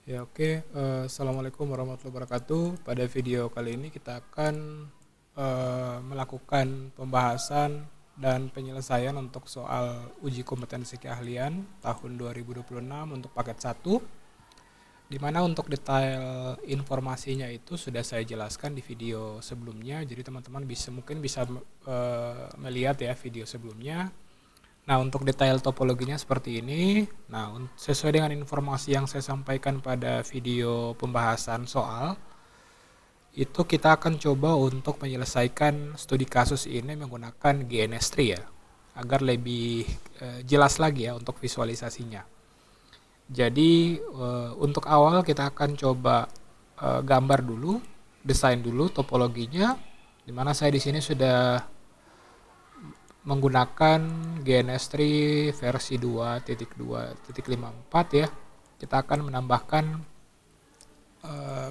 Ya oke, Assalamualaikum warahmatullahi wabarakatuh. Pada video kali ini kita akan melakukan pembahasan dan penyelesaian untuk soal uji kompetensi keahlian tahun 2026 untuk paket 1, di mana untuk detail informasinya itu sudah saya jelaskan di video sebelumnya, jadi teman-teman mungkin bisa melihat ya video sebelumnya. Nah, untuk detail topologinya seperti ini. Nah, sesuai dengan informasi yang saya sampaikan pada video pembahasan soal, itu kita akan coba untuk menyelesaikan studi kasus ini menggunakan GNS3 ya, agar lebih jelas lagi ya untuk visualisasinya. Jadi, untuk awal kita akan coba gambar dulu, desain dulu topologinya, di mana saya di sini sudah menggunakan GNS3 versi 2.2.54 ya. Kita akan menambahkan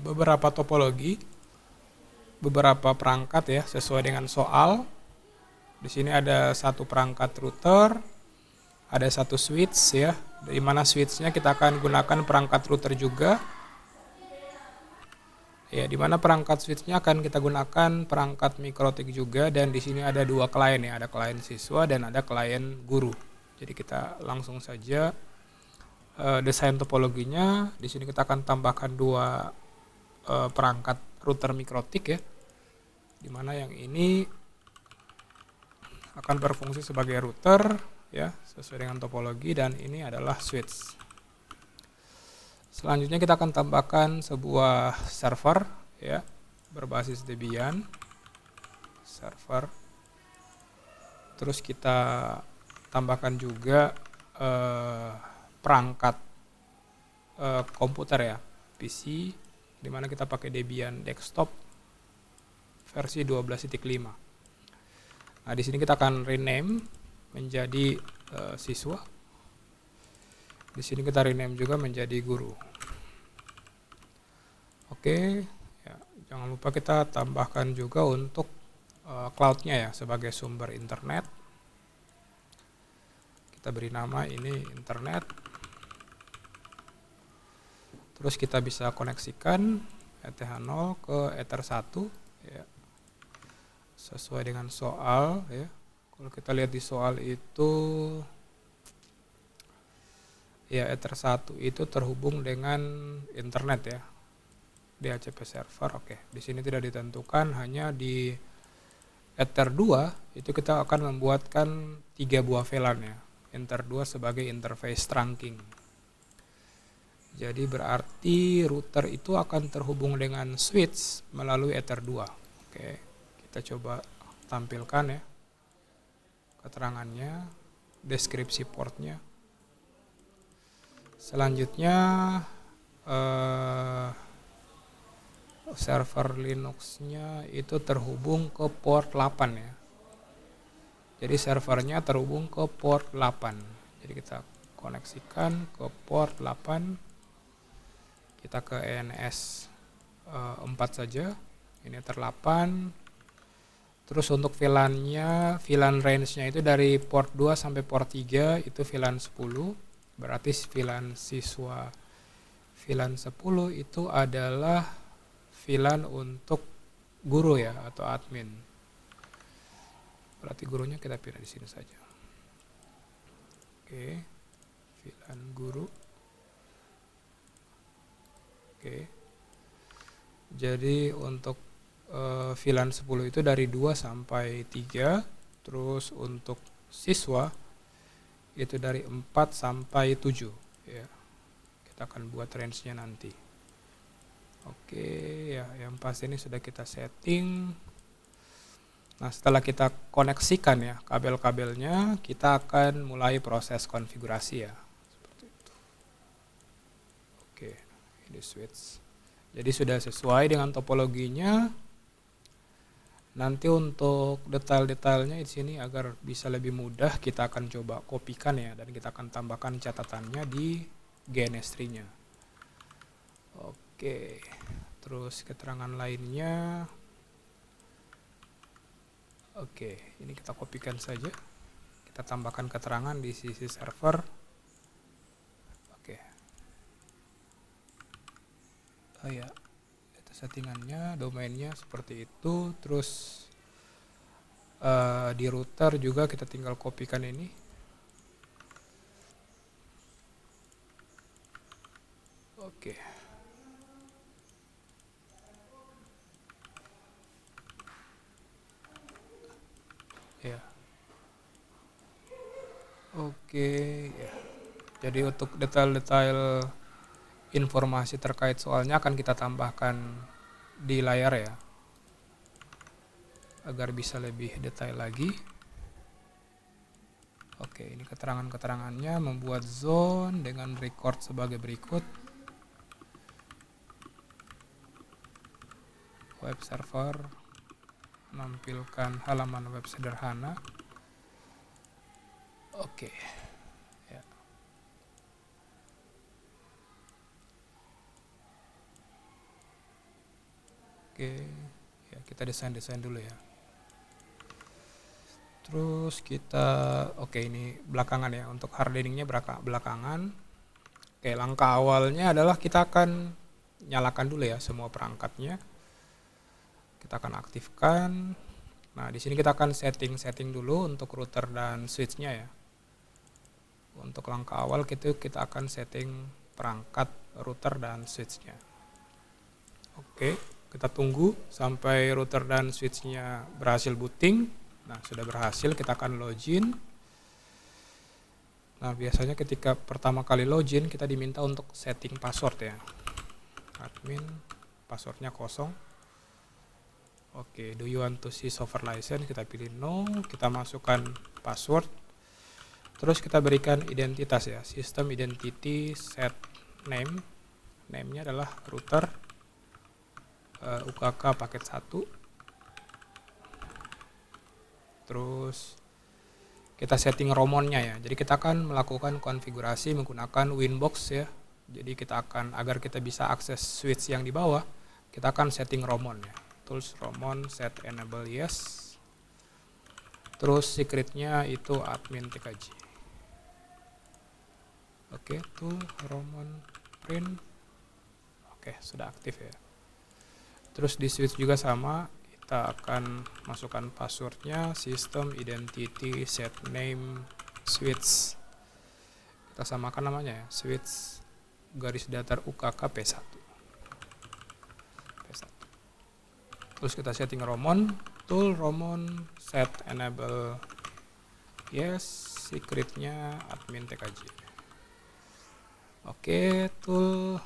beberapa topologi, beberapa perangkat ya sesuai dengan soal. Di sini ada satu perangkat router, ada satu switch ya. Di mana switchnya kita akan gunakan perangkat router juga. Ya, di mana perangkat switchnya akan kita gunakan perangkat mikrotik juga, dan di sini ada dua klien ya, ada klien siswa dan ada klien guru. Jadi kita langsung saja desain topologinya. Di sini kita akan tambahkan dua perangkat router mikrotik ya, di mana yang ini akan berfungsi sebagai router ya sesuai dengan topologi, dan ini adalah switch. Selanjutnya kita akan tambahkan sebuah server ya berbasis Debian server. Terus kita tambahkan juga perangkat komputer ya, PC, dimana kita pakai Debian desktop versi 12.5. Nah, di sini kita akan rename menjadi siswa. Di sini kita rename juga menjadi guru. Oke, ya, jangan lupa kita tambahkan juga untuk cloud-nya ya sebagai sumber internet. Kita beri nama ini internet. Terus kita bisa koneksikan ETH0 ke Ether1 ya, sesuai dengan soal ya. Kalau kita lihat di soal itu ya, Ether1 itu terhubung dengan internet ya, DHCP server. Oke, di sini tidak ditentukan, hanya di Ether2 itu kita akan membuatkan 3 buah VLAN ya. Ether2 sebagai interface trunking. Jadi berarti router itu akan terhubung dengan switch melalui Ether2. Oke, kita coba tampilkan ya keterangannya, deskripsi portnya. Selanjutnya server Linux-nya itu terhubung ke port 8 ya. Jadi servernya terhubung ke port 8. Jadi kita koneksikan ke port 8. Kita ke ENS 4 saja. Ini Ether 8. Terus untuk VLAN-nya, VLAN range-nya itu dari port 2 sampai port 3 itu VLAN 10. Berarti VLAN siswa VLAN 10 itu adalah VLAN untuk guru ya atau admin. Berarti gurunya kita pilih di sini saja. Oke, VLAN guru. Oke. Jadi untuk VLAN 10 itu dari 2 sampai 3. Terus untuk siswa itu dari 4 sampai 7 ya. Kita akan buat range-nya nanti. Oke, ya, yang pasti ini sudah kita setting. Nah, setelah kita koneksikan ya kabel-kabelnya, kita akan mulai proses konfigurasi ya. Seperti itu. Oke, ini switch. Jadi sudah sesuai dengan topologinya. Nanti untuk detail-detailnya di sini agar bisa lebih mudah, kita akan coba kopikan ya, dan kita akan tambahkan catatannya di GNS3-nya. Oke, terus keterangan lainnya. Oke, ini kita kopikan saja. Kita tambahkan keterangan di sisi server. Oke. Oh ya, itu settingannya, domainnya seperti itu. Terus di router juga kita tinggal kopikan ini. Oke. Ya. Oke, ya. Jadi untuk detail-detail informasi terkait soalnya akan kita tambahkan di layar ya, agar bisa lebih detail lagi. Oke, ini keterangan-keterangannya, membuat zone dengan record sebagai berikut. Web server menampilkan halaman web sederhana. Oke. Ya. Oke, ya kita desain dulu ya. Terus kita, oke ini belakangan ya, untuk hardeningnya belakangan. Oke, langkah awalnya adalah kita akan nyalakan dulu ya semua perangkatnya. Kita akan aktifkan. Nah, di sini kita akan setting dulu untuk router dan switch-nya ya. Untuk langkah awal kita akan setting perangkat router dan switch-nya. Oke, kita tunggu sampai router dan switch-nya berhasil booting. Nah, sudah berhasil, kita akan login. Nah, biasanya ketika pertama kali login kita diminta untuk setting password ya. Admin, passwordnya kosong. Oke, do you want to see software license? Kita pilih no, kita masukkan password. Terus kita berikan identitas ya, system identity set name. Name-nya adalah router UKK paket 1. Terus kita setting romonnya ya. Jadi kita akan melakukan konfigurasi menggunakan Winbox ya. Jadi kita akan, agar kita bisa akses switch yang di bawah, kita akan setting romon ya. Tools romon set enable yes. Terus secretnya itu admin TKJ. Oke, tool romon print. Oke, sudah aktif ya. Terus di switch juga sama, kita akan masukkan passwordnya system identity set name switch. Kita samakan namanya ya, switch garis datar UKK P1. Terus kita setting romon, tool romon set enable yes, secretnya admin TKJ. Oke, tool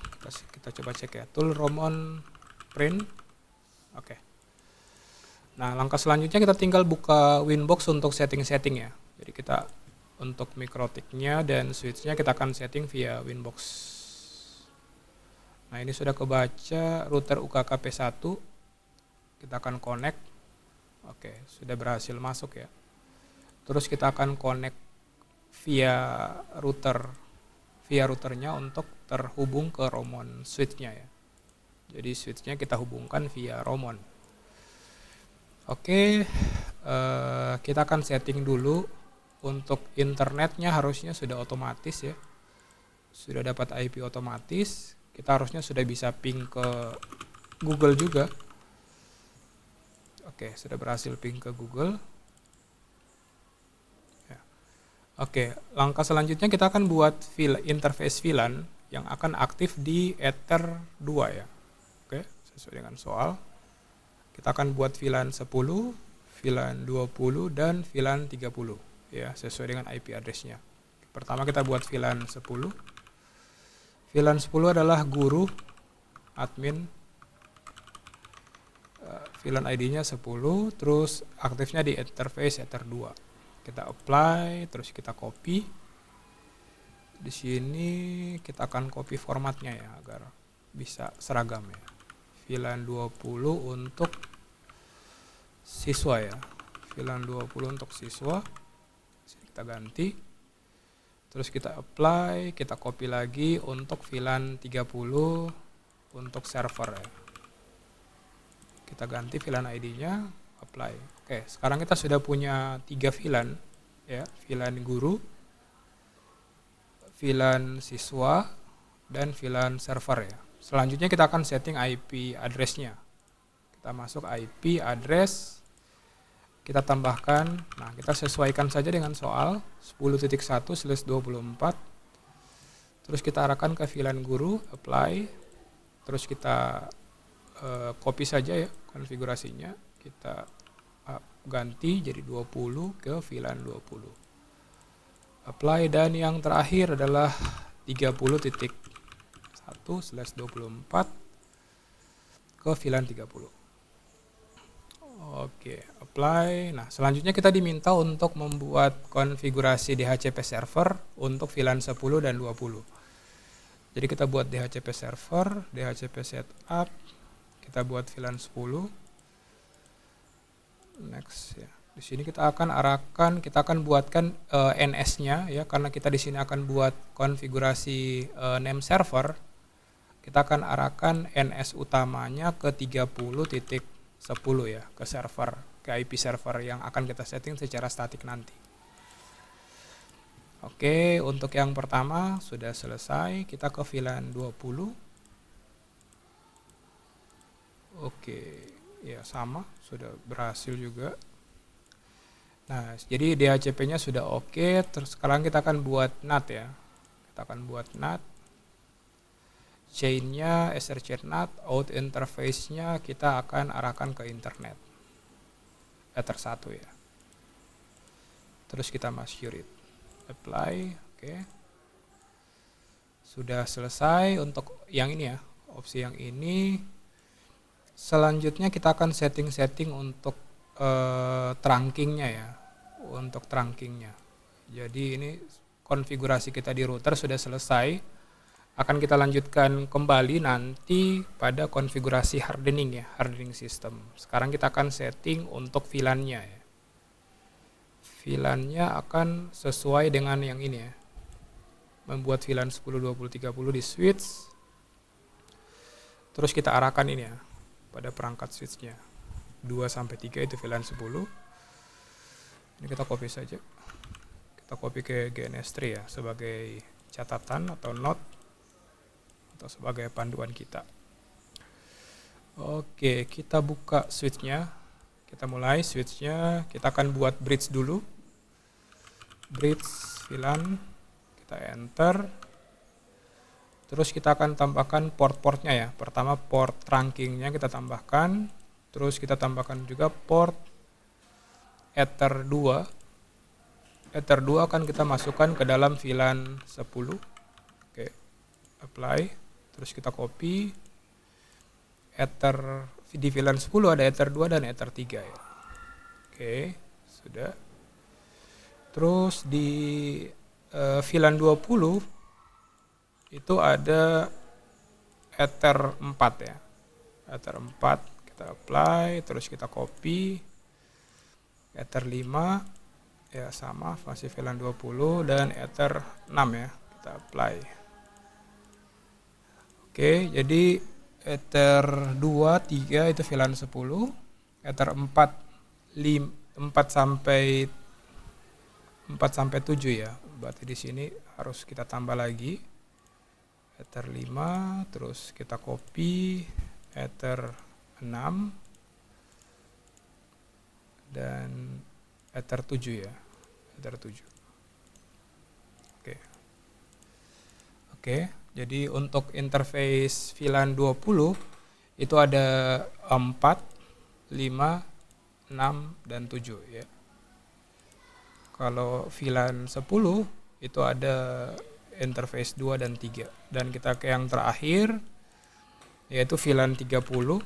kita coba cek ya, tool romon print. Oke. Nah, langkah selanjutnya kita tinggal buka Winbox untuk setting-setting ya. Jadi kita untuk mikrotiknya dan switchnya kita akan setting via Winbox. Nah, ini sudah kebaca router UKK P1. Kita akan connect. Oke, sudah berhasil masuk ya. Terus kita akan connect via routernya untuk terhubung ke romon switchnya ya. Jadi switchnya kita hubungkan via romon. Oke, kita akan setting dulu. Untuk internetnya harusnya sudah otomatis ya. Sudah dapat IP otomatis. Kita harusnya sudah bisa ping ke Google juga. Oke, sudah berhasil ping ke Google. Ya. Oke, langkah selanjutnya kita akan buat interface VLAN yang akan aktif di Ether 2 ya. Oke, sesuai dengan soal. Kita akan buat VLAN 10, VLAN 20, dan VLAN 30 ya, sesuai dengan IP address-nya. Pertama kita buat VLAN 10. VLAN 10 adalah guru admin. VLAN ID-nya 10, terus aktifnya di interface Ether 2. Kita apply, terus kita copy. Di sini kita akan copy formatnya ya agar bisa seragam ya. VLAN 20 untuk siswa ya. VLAN 20 untuk siswa. Sini kita ganti. Terus kita apply, kita copy lagi untuk VLAN 30 untuk server ya. Kita ganti VLAN ID-nya, apply. Oke, sekarang kita sudah punya 3 VLAN ya, VLAN guru, VLAN siswa, dan VLAN server ya. Selanjutnya kita akan setting IP address-nya. Kita masuk IP address, kita tambahkan, nah kita sesuaikan saja dengan soal 10.1/24. Terus kita arahkan ke VLAN guru, apply. Terus kita copy saja ya konfigurasinya. Kita ganti jadi 20 ke VLAN 20. Apply, dan yang terakhir adalah 30.1/24 ke VLAN 30. Oke, apply. Nah, selanjutnya kita diminta untuk membuat konfigurasi DHCP server untuk VLAN 10 dan 20. Jadi kita buat DHCP server, DHCP setup, kita buat VLAN 10. Next ya. Di sini kita akan buatkan NS-nya ya, karena kita di sini akan buat konfigurasi name server. Kita akan arahkan NS utamanya ke 30.10 ya, ke server, ke IP server yang akan kita setting secara statik nanti. Oke, untuk yang pertama sudah selesai, kita ke VLAN 20. Oke, ya sama, sudah berhasil juga. Nah, jadi DHCP-nya sudah oke. Terus sekarang kita akan buat NAT ya. Kita akan buat NAT. Chain-nya SRC NAT, out interface-nya kita akan arahkan ke internet. Ether 1 ya. Terus kita masuk it. Apply, oke. Sudah selesai untuk yang ini ya, opsi yang ini. Selanjutnya kita akan setting-setting untuk trunkingnya ya, untuk trunkingnya. Jadi ini konfigurasi kita di router sudah selesai. Akan kita lanjutkan kembali nanti pada konfigurasi hardening ya, hardening system. Sekarang kita akan setting untuk VLAN-nya ya. VLAN-nya akan sesuai dengan yang ini ya. Membuat VLAN 10, 20, 30 di switch. Terus kita arahkan ini ya pada perangkat switch-nya. 2-3 itu VLAN 10. Ini kita copy saja. Kita copy ke GNS3 ya sebagai catatan atau note atau sebagai panduan kita. Oke, kita buka switch-nya. Kita mulai switch-nya. Kita akan buat bridge dulu. Bridge VLAN. Kita enter. Terus kita akan tambahkan port-portnya ya. Pertama port trunking-nya kita tambahkan. Terus kita tambahkan juga port Ether 2. Ether 2 akan kita masukkan ke dalam VLAN 10. Oke, apply. Terus kita copy. Ether di VLAN 10 ada Ether 2 dan Ether 3 ya. Oke, sudah. Terus di VLAN 20 itu ada Ether 4 ya. Ether 4 kita apply, terus kita copy. Ether 5 ya sama, masih VLAN 20, dan Ether 6 ya, kita apply. Oke, jadi Ether 2, 3 itu VLAN 10, Ether 4 sampai 7 ya. Berarti di sini harus kita tambah lagi Ether 5, terus kita copy Ether 6 dan Ether 7 ya. Ether 7. Oke. Oke, jadi untuk interface VLAN 20 itu ada 4, 5, 6 dan 7 ya. Kalau VLAN 10 itu ada interface 2 dan 3. Dan kita ke yang terakhir yaitu VLAN 30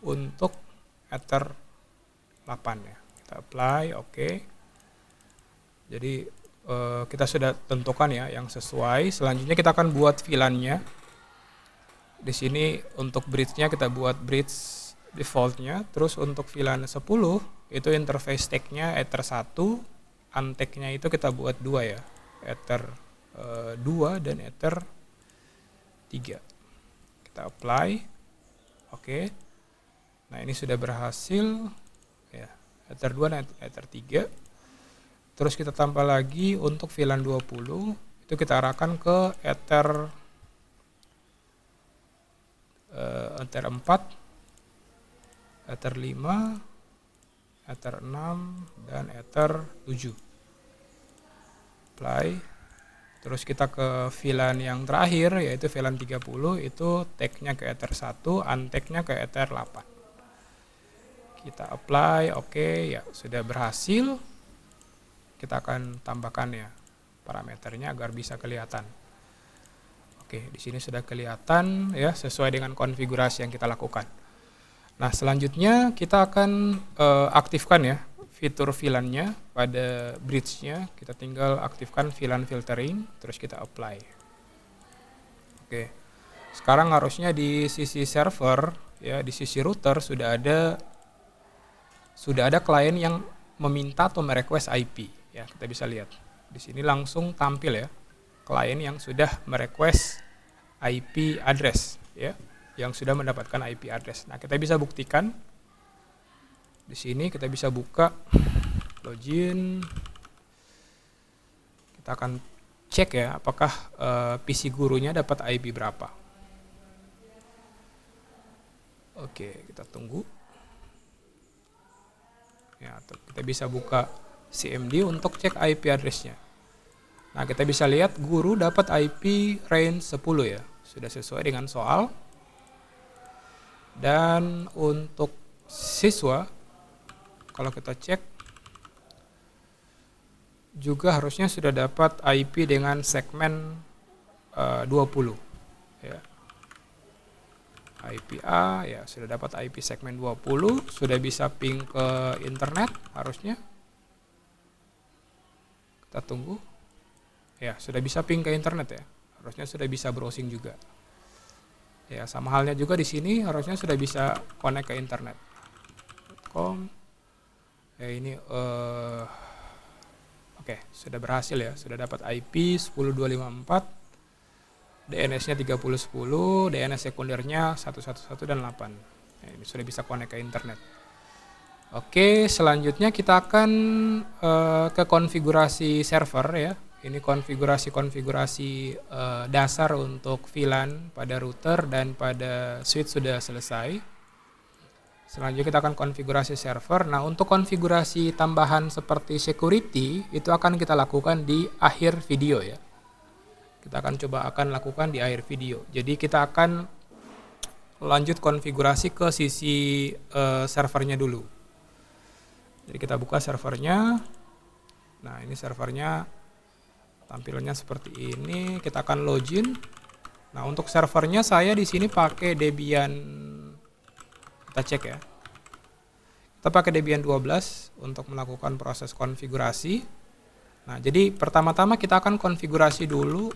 untuk Ether 8 ya. Kita apply, oke. Jadi kita sudah tentukan ya yang sesuai. Selanjutnya kita akan buat VLAN-nya. Di sini untuk bridge-nya kita buat bridge default-nya. Terus untuk VLAN 10 itu interface tag-nya Ether 1, untag-nya itu kita buat 2 ya. Ether 2 dan Ether 3. Kita apply. Oke. Nah, ini sudah berhasil ya. Ether 2 dan Ether 3. Terus kita tambah lagi untuk VLAN 20 itu kita arahkan ke Ether Ether 4, Ether 5, Ether 6, dan Ether 7. Apply. Terus kita ke VLAN yang terakhir, yaitu VLAN 30, itu tag-nya ke Ether 1, untag-nya ke Ether 8. Kita apply, oke, ya sudah berhasil. Kita akan tambahkan ya parameternya agar bisa kelihatan. Oke, di sini sudah kelihatan ya sesuai dengan konfigurasi yang kita lakukan. Nah, selanjutnya kita akan aktifkan ya fitur VLAN-nya pada bridge-nya. Kita tinggal aktifkan VLAN filtering, terus kita apply. Oke. Sekarang harusnya di sisi server ya, di sisi router sudah ada klien yang meminta atau merequest IP ya, kita bisa lihat. Di sini langsung tampil ya klien yang sudah merequest IP address ya, yang sudah mendapatkan IP address. Nah, kita bisa buktikan di sini, kita bisa buka login. Kita akan cek ya apakah PC gurunya dapat IP berapa. Oke, kita tunggu. Ya, kita bisa buka CMD untuk cek IP address-nya. Nah, kita bisa lihat guru dapat IP range 10 ya. Sudah sesuai dengan soal. Dan untuk siswa, kalau kita cek, juga harusnya sudah dapat IP dengan segmen 20. Ya. IP A, ya sudah dapat IP segmen 20, sudah bisa ping ke internet harusnya. Kita tunggu. Ya, sudah bisa ping ke internet ya. Harusnya sudah bisa browsing juga. Ya, sama halnya juga di sini harusnya sudah bisa connect ke internet. .com. Ya, ini oke, sudah berhasil ya. Sudah dapat IP 10254. DNS-nya 3010, DNS sekundernya 111 dan 8. Ya, ini sudah bisa connect ke internet. Oke, selanjutnya kita akan ke konfigurasi server ya. Ini konfigurasi dasar untuk VLAN pada router dan pada switch sudah selesai. Selanjutnya kita akan konfigurasi server. Nah, untuk konfigurasi tambahan seperti security itu akan kita lakukan di akhir video ya. Kita akan lakukan di akhir video. Jadi kita akan lanjut konfigurasi ke sisi servernya dulu. Jadi kita buka servernya. Nah, ini servernya tampilannya seperti ini. Kita akan login. Nah, untuk servernya saya di sini pakai Debian. Kita cek ya. Kita pakai Debian 12 untuk melakukan proses konfigurasi. Nah, jadi pertama-tama kita akan konfigurasi dulu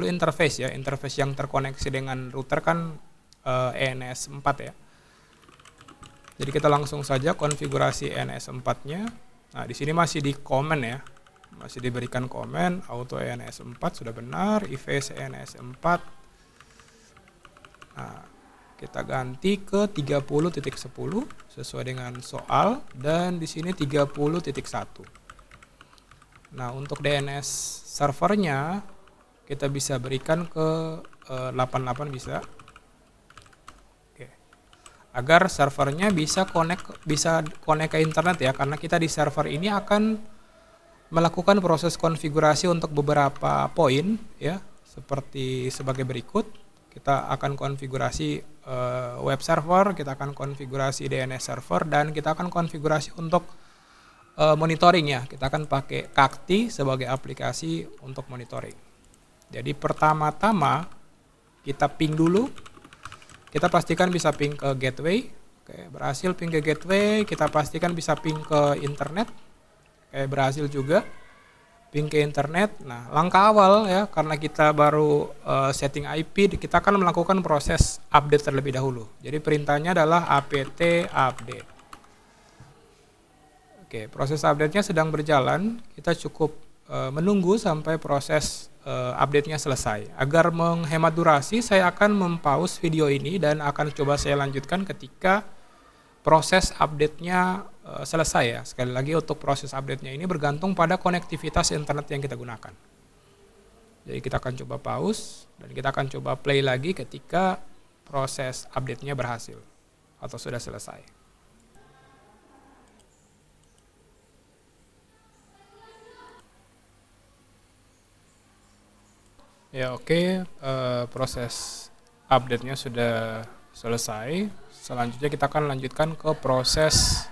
interface ya. Interface yang terkoneksi dengan router kan ENS 4 ya. Jadi kita langsung saja konfigurasi ENS 4-nya. Nah, di sini masih di comment ya. Masih diberikan komen auto ENS 4 sudah benar, IVC ENS 4. Nah, kita ganti ke 30.10 sesuai dengan soal dan di sini 30.1. Nah, untuk DNS servernya kita bisa berikan ke 88 bisa. Agar servernya bisa connect ke internet ya, karena kita di server ini akan melakukan proses konfigurasi untuk beberapa poin ya, seperti sebagai berikut. Kita akan konfigurasi web server, kita akan konfigurasi DNS server, dan kita akan konfigurasi untuk monitoring ya. Kita akan pakai Kakti sebagai aplikasi untuk monitoring. Jadi pertama-tama kita ping dulu. Kita pastikan bisa ping ke gateway. Oke, berhasil ping ke gateway. Kita pastikan bisa ping ke internet. Oke, berhasil juga ping ke internet. Nah, langkah awal ya, karena kita baru setting IP, kita akan melakukan proses update terlebih dahulu. Jadi perintahnya adalah apt update. Oke, proses update-nya sedang berjalan. Kita cukup menunggu sampai proses update-nya selesai. Agar menghemat durasi, saya akan mempause video ini dan akan coba saya lanjutkan ketika proses update-nya selesai ya. Sekali lagi, untuk proses update-nya ini bergantung pada konektivitas internet yang kita gunakan. Jadi kita akan coba pause dan kita akan coba play lagi ketika proses update-nya berhasil atau sudah selesai. Ya oke, proses update-nya sudah selesai. Selanjutnya kita akan lanjutkan ke proses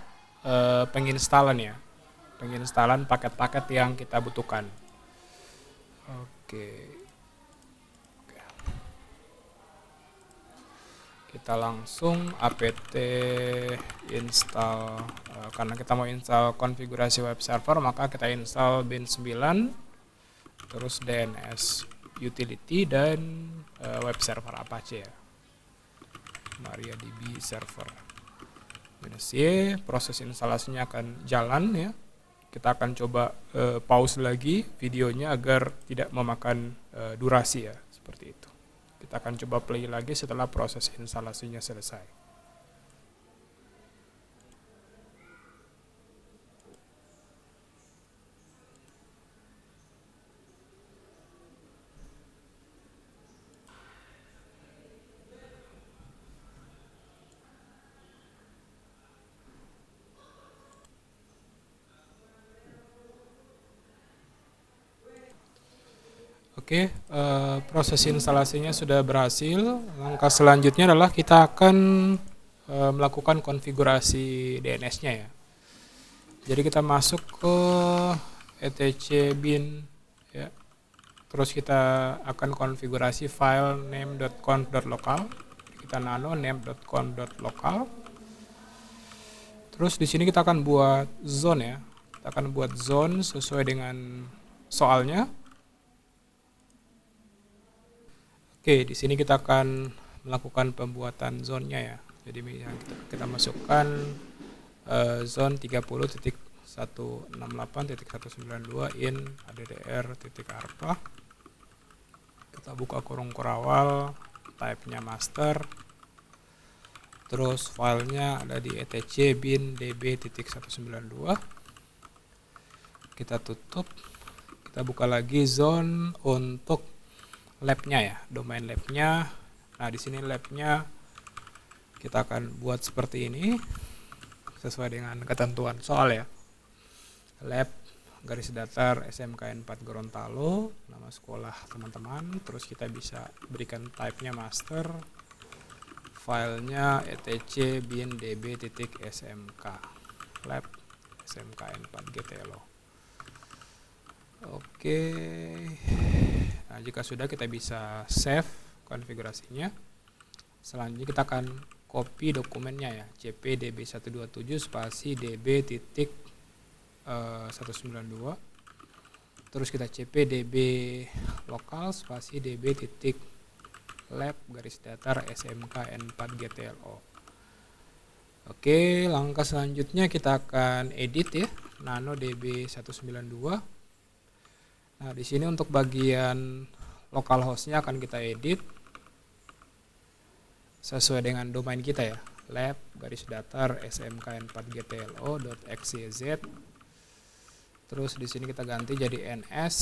penginstalan ya. Penginstalan paket-paket yang kita butuhkan. Oke. Kita langsung apt install, karena kita mau install konfigurasi web server, maka kita install bin 9, terus DNS utility dan web server Apache ya, MariaDB server. -y, proses instalasinya akan jalan ya. Kita akan coba pause lagi videonya agar tidak memakan durasi ya, seperti itu. Kita akan coba play lagi setelah proses instalasinya selesai. Oke, proses instalasinya sudah berhasil. Langkah selanjutnya adalah kita akan melakukan konfigurasi DNS-nya ya. Jadi kita masuk ke etc bin ya. Terus kita akan konfigurasi file name.conf.local. Kita nano name.conf.local. Terus di sini kita akan buat zone ya. Kita akan buat zone sesuai dengan soalnya. Oke, di sini kita akan melakukan pembuatan zone-nya ya. Jadi kita masukkan zone 30.168.192 in addr.arpa. Kita buka kurung kurawal, type-nya master. Terus filenya ada di etc bin db.192. Kita tutup. Kita buka lagi zone untuk lab-nya ya, domain lab-nya. Nah, di sini lab-nya kita akan buat seperti ini sesuai dengan ketentuan soal ya. Lab garis datar SMKN 4 Gorontalo, nama sekolah teman-teman. Terus kita bisa berikan type-nya master. Filenya etc bin db.smk lab SMKN 4 GTLO. Oke. Nah, jika sudah kita bisa save konfigurasinya. Selanjutnya kita akan copy dokumennya ya, cpdb127 spasi db.192. Terus kita cpdb lokal spasi db.lab garis datar smkn4gtlo. Oke, langkah selanjutnya kita akan edit ya, nano db192. Nah, di sini untuk bagian localhost-nya akan kita edit sesuai dengan domain kita ya, lab garis datar smkn4gtlo.xyz. Terus di sini kita ganti jadi ns,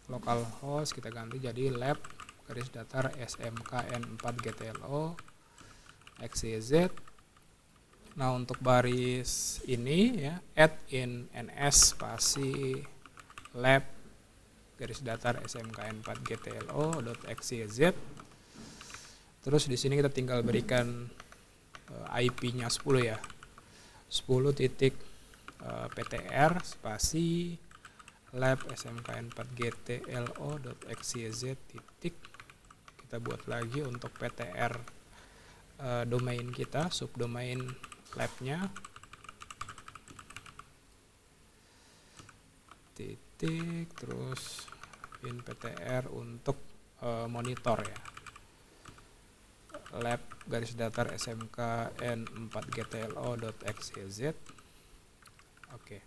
localhost kita ganti jadi lab garis datar smkn4gtlo.xyz. Nah, untuk baris ini ya, add in ns spasi lab garis datar smkn4gtlo.xyz. Terus di sini kita tinggal berikan IP-nya 10 ya. 10.ptr spasi lab smkn4gtlo.xyz titik. Kita buat lagi untuk ptr domain kita, subdomain lab-nya. Titik, terus in ptr untuk monitor ya, lab garis datar smkn4gtlo.xyz. Oke,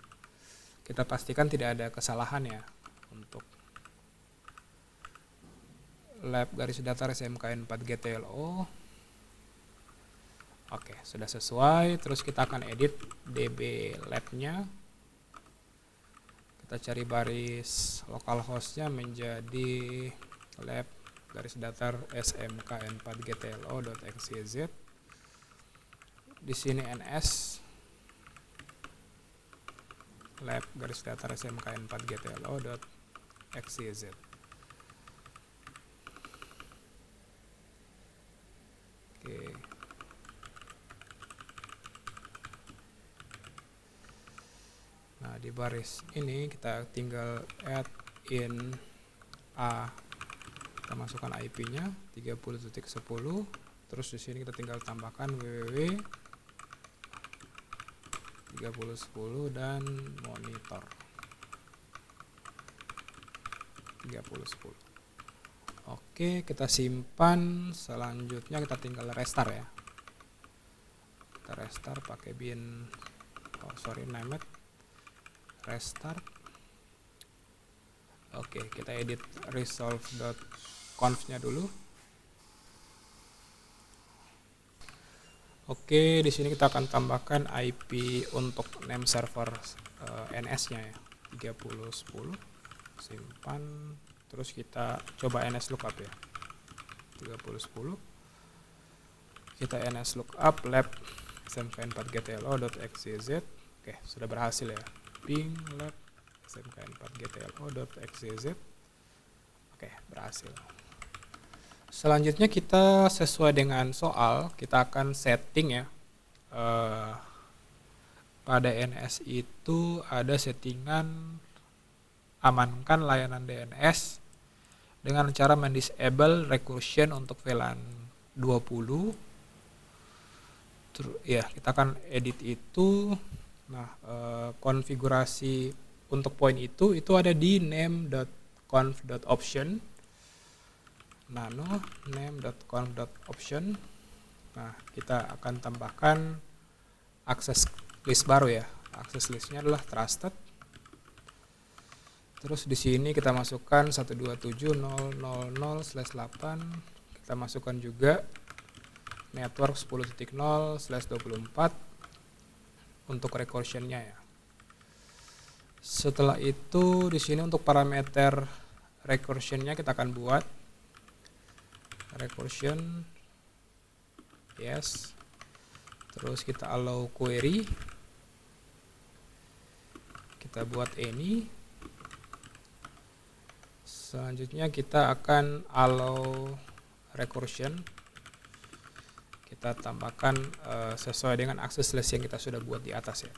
kita pastikan tidak ada kesalahan ya untuk lab garis datar smkn4gtlo. Oke, sudah sesuai. Terus kita akan edit db lab-nya. kita cari baris localhostnya menjadi lab garis datar smkn4gtlo.xyz. Di sini ns lab garis datar smkn4gtlo.xyz. Oke. Nah, di baris ini kita tinggal add in a, kita masukkan IP-nya 30.10, terus di sini kita tinggal tambahkan www 30.10 dan monitor 30.10. Oke, kita simpan. Selanjutnya kita tinggal restart ya. Kita restart pakai bin named restart. Oke, kita edit resolve.conf-nya dulu. Oke, di sini kita akan tambahkan IP untuk name server NS-nya ya, 30.10. Simpan, terus kita coba NS lookup ya. 30.10. Kita NS lookup lab smkn4gtlo.xyz. Oke, sudah berhasil ya. Ping lab smkn4gtlo.xyz. Oke, berhasil. Selanjutnya kita sesuai dengan soal, kita akan setting ya. Pada NS itu ada settingan amankan layanan DNS dengan cara mendisable recursion untuk VLAN 20. Ya, kita akan edit itu. Nah, konfigurasi untuk poin itu ada di name.conf.option. Nano name.conf.option. Nah, kita akan tambahkan akses list baru ya. Akses listnya adalah trusted. Terus di sini kita masukkan 127.0.0.0/8. Kita masukkan juga network 10.0/24 untuk recursion-nya ya. Setelah itu di sini untuk parameter recursion-nya kita akan buat recursion yes. Terus kita allow query. Kita buat any. Selanjutnya kita akan allow recursion. Kita tambahkan sesuai dengan akses list yang kita sudah buat di atas ya.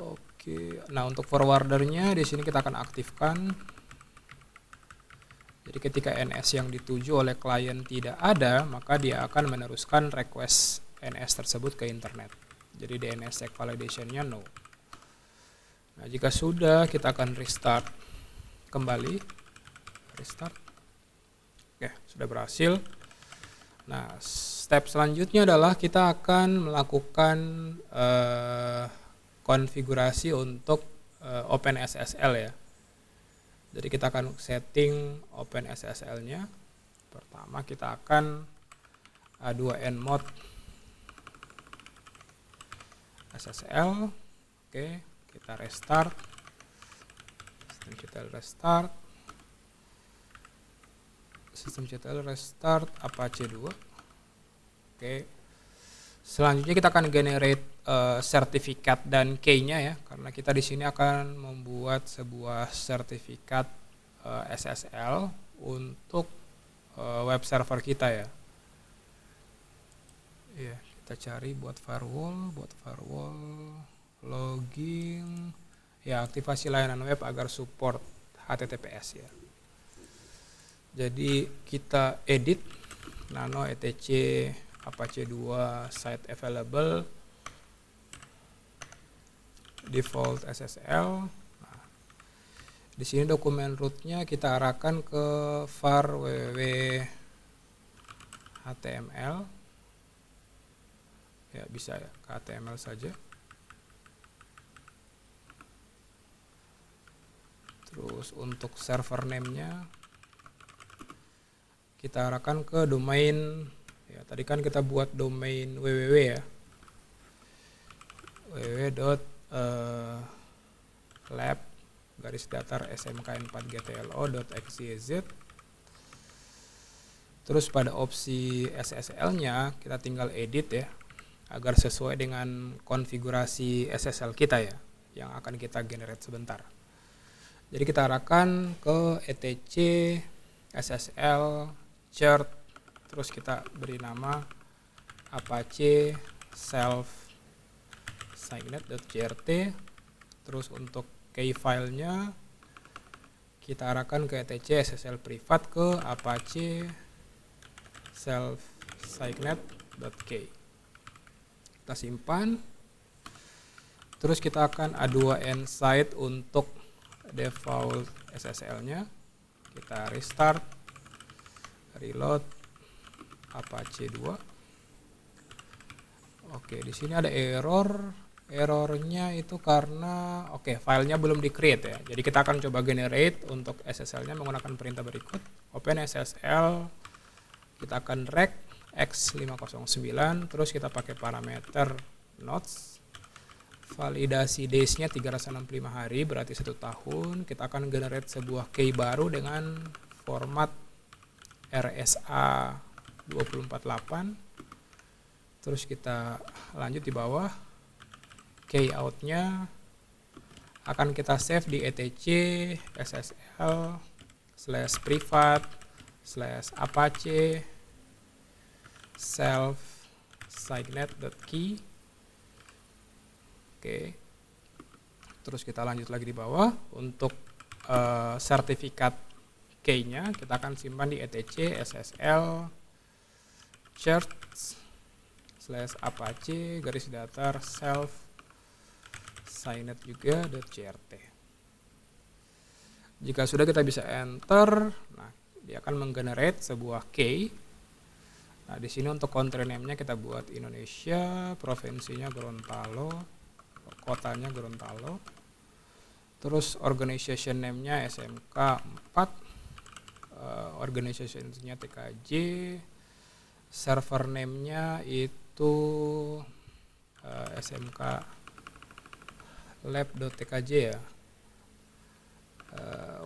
Oke, nah untuk forwardernya di sini kita akan aktifkan. Jadi ketika NS yang dituju oleh klien tidak ada, maka dia akan meneruskan request NS tersebut ke internet. Jadi DNS check validation-nya no. Nah, jika sudah, kita akan restart kembali. Restart. Oke, sudah berhasil. Nah, step selanjutnya adalah kita akan melakukan konfigurasi untuk OpenSSL ya. Jadi kita akan setting OpenSSL-nya. Pertama kita akan A2N mode SSL. Oke, kita restart. Sistem CTL restart Apache 2. Oke. Selanjutnya kita akan generate sertifikat dan key-nya ya, karena kita di sini akan membuat sebuah sertifikat SSL untuk web server kita ya. Ya, kita cari buat firewall login ya, aktivasi layanan web agar support HTTPS ya. Jadi kita edit nano etc Apache 2 site available default SSL. Nah, di sini dokumen rootnya kita arahkan ke var www html. Ya, bisa ya, ke HTML saja. Terus untuk server name-nya kita arahkan ke domain ya, tadi kan kita buat domain www ya. lab garis datar smkn4gtlo.xyz. Terus pada opsi SSL-nya kita tinggal edit ya, agar sesuai dengan konfigurasi SSL kita ya, yang akan kita generate sebentar. Jadi kita arahkan ke etc SSL chart, terus kita beri nama apache self signet.jrt. Terus untuk key filenya kita arahkan ke etc SSL privat ke apache self signet.key. Kita simpan. Terus kita akan A2N site untuk default SSL-nya. Kita restart, reload apache 2. Oke, di sini ada error. Errornya itu karena filenya belum di-create ya. Jadi kita akan coba generate untuk SSL-nya menggunakan perintah berikut. Open SSL, kita akan rec x509, terus kita pakai parameter nodes. Validasi days-nya 365 hari, berarti 1 tahun. Kita akan generate sebuah key baru dengan format RSA 248. Terus kita lanjut di bawah. Key out-nya akan kita save di etc SSL /privat /apache self signet.key. Oke. Terus kita lanjut lagi di bawah. Untuk sertifikat key-nya kita akan simpan di etc SSL chart /apache garis datar self signet juga .jrt. Jika sudah, kita bisa enter. Nah, dia akan menggenerate sebuah key. Nah, di sini untuk country name-nya kita buat Indonesia, provinsinya Gorontalo, kotanya Gorontalo. Terus organization name-nya SMK 4, organization-nya TKJ, server name-nya itu SMK lab.tkj ya,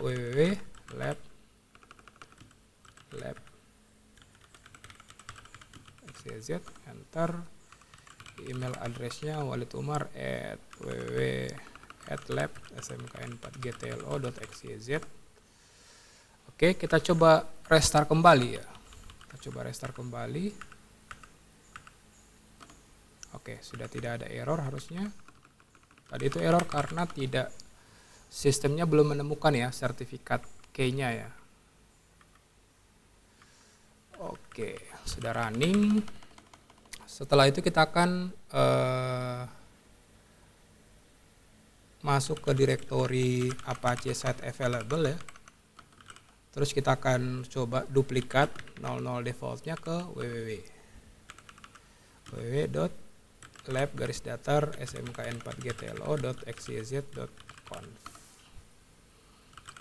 www.lab xyz, enter. Email addressnya www.lab.smkn4gtlo.xyz. Oke, kita coba restart kembali ya. Kita coba restart kembali. Oke, sudah tidak ada error harusnya. Tadi itu error karena sistemnya belum menemukan ya sertifikat key-nya ya. Oke, sudah running. Setelah itu kita akan masuk ke directory apache site available ya. Terus kita akan coba duplikat 00 defaultnya ke www.lab-datar smkn4gtlo.xyz.conf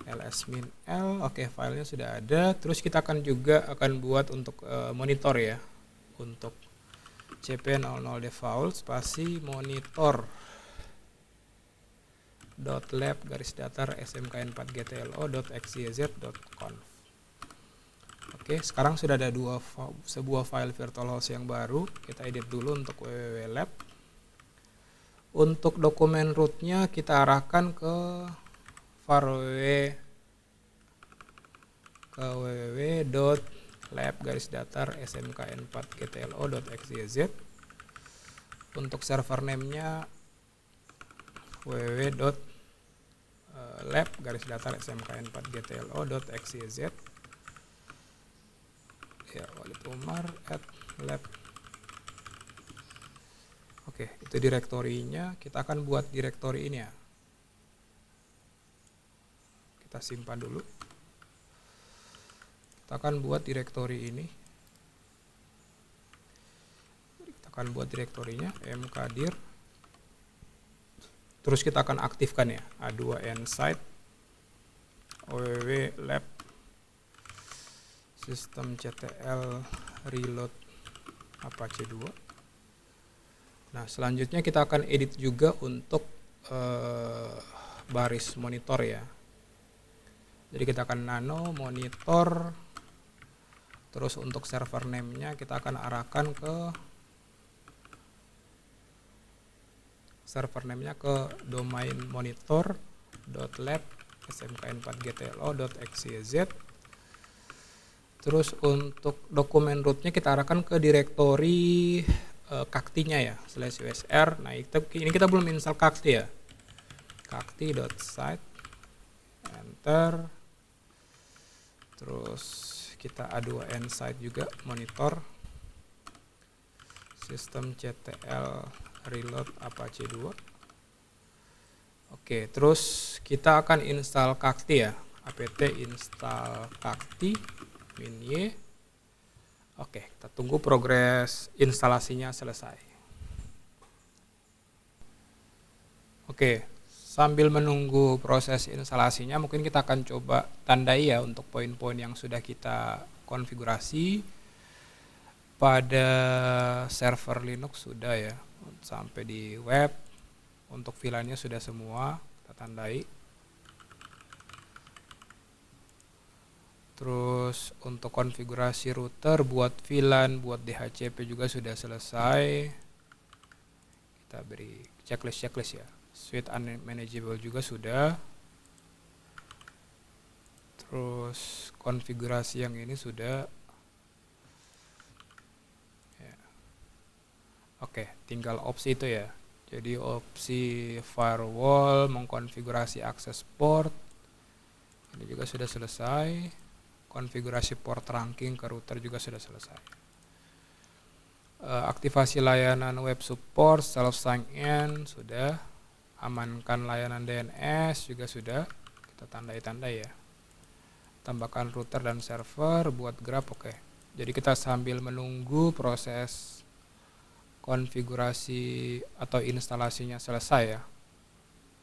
ls-l. Oke, filenya sudah ada. Terus kita akan buat untuk monitor ya, untuk cp00 default spasi monitor .lab-datar smkn4gtlo.xyz.conf. Oke, sekarang sudah ada sebuah file virtualhost yang baru. Kita edit dulu untuk www.lab. Untuk dokumen rootnya kita arahkan ke www.lab-datar smkn4gtlo.xyz. Untuk server name-nya www.lab-datar smkn4gtlo.xyz. Ya, walidumar@lab. Oke, itu direktorinya. Kita akan buat direktori ini ya. Kita simpan dulu. Kita akan buat direktori ini. Kita akan buat direktorinya mkdir. Terus kita akan aktifkan ya A2N site www.lab systemctl reload apache 2. Nah, selanjutnya kita akan edit juga untuk baris monitor ya. Jadi kita akan nano monitor, terus untuk server name-nya kita akan arahkan ke server name-nya ke domain monitor.lab smkn4gtlo.xyz. Terus untuk dokumen root-nya kita arahkan ke direktori kaktinya ya, /usr. Nah, ini kita belum install kakti ya. kakti.site, enter. Terus kita A2N site juga monitor sistem ctl reload apache 2. Oke, terus kita akan install kakti ya, apt install kakti -y. Oke, kita tunggu progres instalasinya selesai. Oke, sambil menunggu proses instalasinya, mungkin kita akan coba tandai ya untuk poin-poin yang sudah kita konfigurasi. Pada server Linux sudah ya, sampai di web, untuk VLAN-nya sudah semua, kita tandai. Terus untuk konfigurasi router buat VLAN, buat DHCP juga sudah selesai. Kita beri checklist ya. Suite unmanageable juga sudah. Terus konfigurasi yang ini sudah. Ya. Oke, tinggal opsi itu ya. Jadi opsi firewall, mengkonfigurasi akses port. Ini juga sudah selesai. Konfigurasi port trunking ke router juga sudah selesai. Aktivasi layanan web support, self sign in sudah. Amankan layanan DNS juga sudah. Kita tandai-tandai ya. Tambahkan router dan server, buat grab, oke. Jadi kita sambil menunggu proses konfigurasi atau instalasinya selesai ya.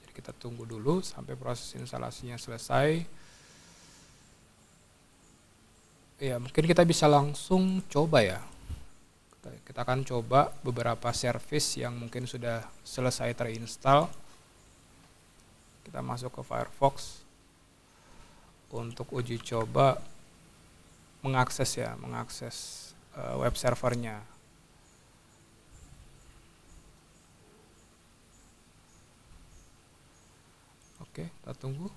Jadi kita tunggu dulu sampai proses instalasinya selesai. Ya, mungkin kita bisa langsung coba ya. Kita akan coba beberapa service yang mungkin sudah selesai terinstall. Kita masuk ke Firefox untuk uji coba mengakses web servernya. Oke, kita tunggu.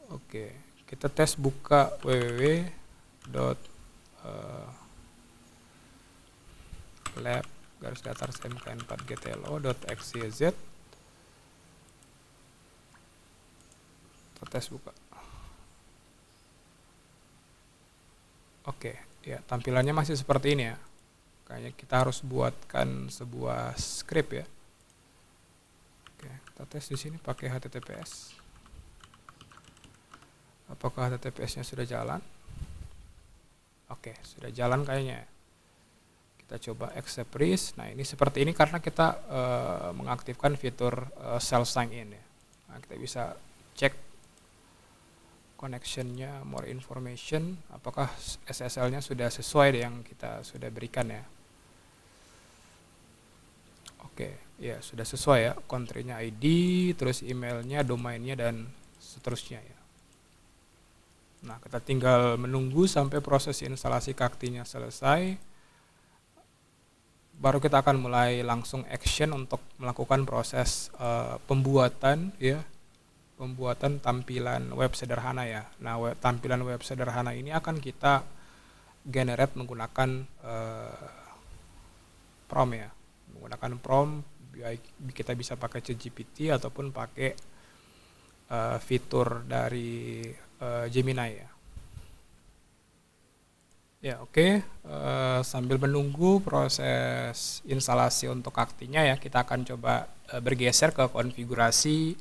Oke. Kita tes buka www.lab-smkn4gtlo.xyz. Kita tes buka. Oke, ya tampilannya masih seperti ini ya. Kayaknya kita harus buatkan sebuah script ya. Oke, kita tes di sini pakai HTTPS. Apakah HTTPS-nya sudah jalan? Oke, sudah jalan kayaknya. Kita coba accept risk. Nah, ini seperti ini karena kita mengaktifkan fitur self sign in ya. Nah, kita bisa cek connection-nya, more information, apakah SSL-nya sudah sesuai dengan yang kita sudah berikan ya. Oke, ya sudah sesuai ya. Country-nya ID, terus emailnya, domainnya, dan seterusnya ya. Nah, kita tinggal menunggu sampai proses instalasi kaktinya selesai. Baru kita akan mulai langsung action untuk melakukan proses pembuatan ya. Pembuatan tampilan web sederhana ya. Nah, tampilan web sederhana ini akan kita generate menggunakan prompt ya. Menggunakan prompt, kita bisa pakai ChatGPT ataupun pakai fitur dari Gemini ya. Ya, oke. Sambil menunggu proses instalasi untuk kaktinya ya, kita akan coba bergeser ke konfigurasi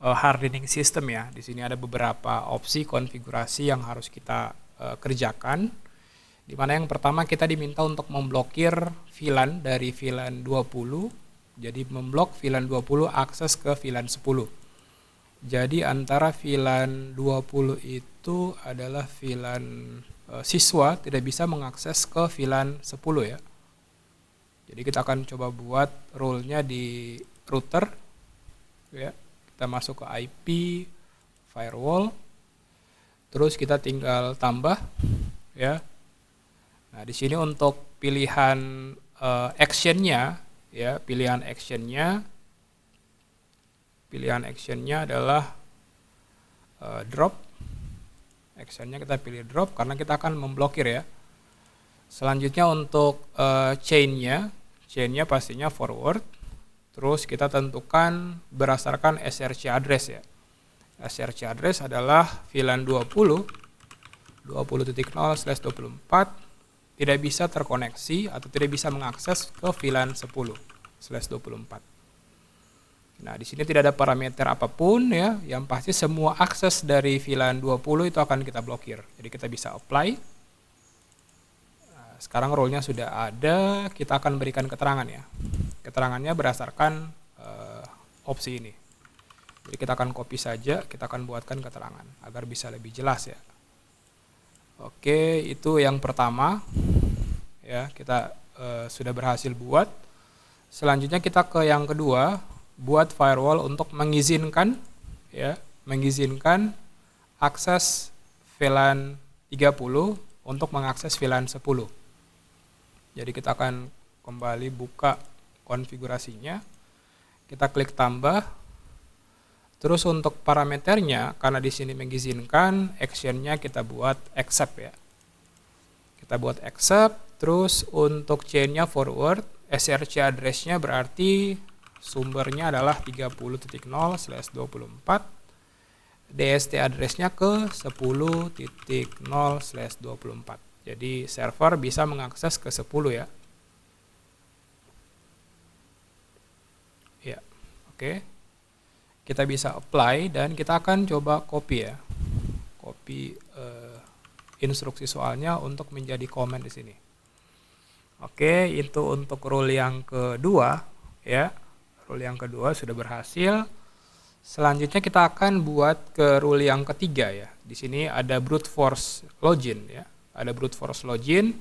hardening system ya. Di sini ada beberapa opsi konfigurasi yang harus kita kerjakan. Di mana yang pertama kita diminta untuk memblokir VLAN dari VLAN 20. Jadi memblok VLAN 20 akses ke VLAN 10. Jadi antara VLAN 20 itu adalah VLAN siswa tidak bisa mengakses ke VLAN 10 ya. Jadi kita akan coba buat rule-nya di router. ya. Kita masuk ke IP firewall, terus kita tinggal tambah, ya. Nah, di sini untuk pilihan actionnya, ya, pilihan actionnya adalah drop. Actionnya kita pilih drop karena kita akan memblokir, ya. Selanjutnya untuk chainnya pastinya forward. Terus kita tentukan berdasarkan SRC address, ya. SRC address adalah VLAN 20.0/24 tidak bisa terkoneksi atau tidak bisa mengakses ke VLAN 10/24. Nah, di sini tidak ada parameter apapun, ya. Yang pasti semua akses dari VLAN 20 itu akan kita blokir. Jadi kita bisa apply. Nah, sekarang role-nya sudah ada, kita akan berikan keterangan, ya. Keterangannya berdasarkan opsi ini. Jadi kita akan copy saja, kita akan buatkan keterangan agar bisa lebih jelas, ya. Oke, itu yang pertama, ya, kita sudah berhasil buat. Selanjutnya kita ke yang kedua, buat firewall untuk mengizinkan, ya, mengizinkan akses VLAN 30 untuk mengakses VLAN 10. Jadi kita akan kembali buka konfigurasinya, kita klik tambah, terus untuk parameternya karena di sini mengizinkan, actionnya kita buat accept, ya. Kita buat accept, terus untuk chainnya forward, SRC address-nya berarti sumbernya adalah 30.0/24, DST address-nya ke 10.0/24. Jadi server bisa mengakses ke 10, ya. Ya, oke. Kita bisa apply dan kita akan coba copy, ya. Copy instruksi soalnya untuk menjadi komen di sini. Oke, itu untuk rule yang kedua, ya. Rule yang kedua sudah berhasil. Selanjutnya kita akan buat ke rule yang ketiga, ya. Di sini ada brute force login, ya. Ada brute force login.